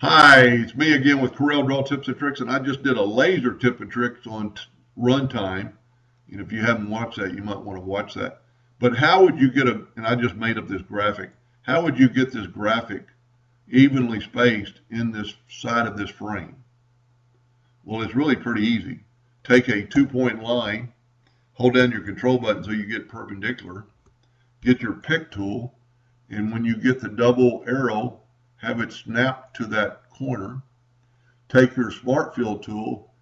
Hi, it's me again with Corel Draw Tips and Tricks, and I just did a laser tip and tricks on runtime. And if you haven't watched that, you might want to watch that. But how would you get and I just made up this graphic. How would you get this graphic evenly spaced in this side of this frame? Well, it's really pretty easy. Take a 2-point line, hold down your control button so you get perpendicular, get your pick tool, and when you get the double arrow, have it snap to that corner. Take your smart fill tool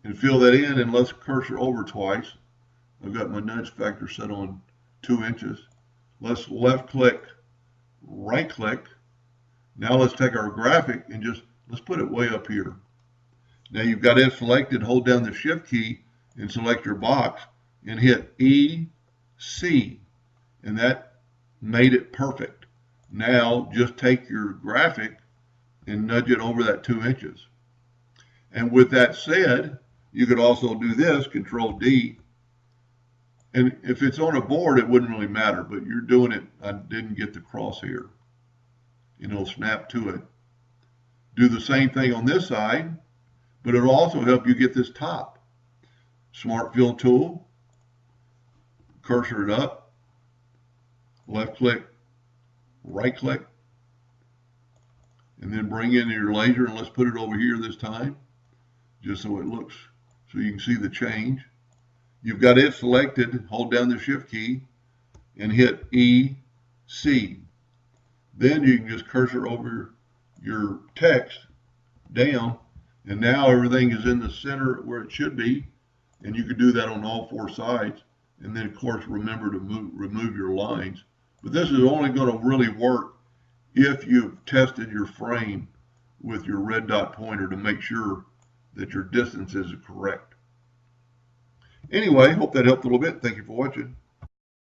and fill that in, and let's cursor over twice. I've got my nudge factor set on 2 inches. Let's left click, right click. Now let's take our graphic and let's put it way up here. Now you've got it selected, hold down the shift key and select your box and hit EC, and that made it perfect. Now just take your graphic and nudge it over that 2 inches. And with that said, you could also do this, Control D. And if it's on a board, it wouldn't really matter, but you're doing it, I didn't get the crosshair. And it'll snap to it. Do the same thing on this side, but it'll also help you get this top. Smart Fill tool, cursor it up, left click, right click, and then bring in your laser, and let's put it over here this time, just so it looks, so you can see the change. You've got it selected, hold down the shift key and hit EC. Then you can just cursor over your text down, and now everything is in the center where it should be, and you can do that on all 4 sides. And then of course remember to remove your lines. But this is only going to really work if you've tested your frame with your red dot pointer to make sure that your distances are correct. Anyway, hope that helped a little bit. Thank you for watching.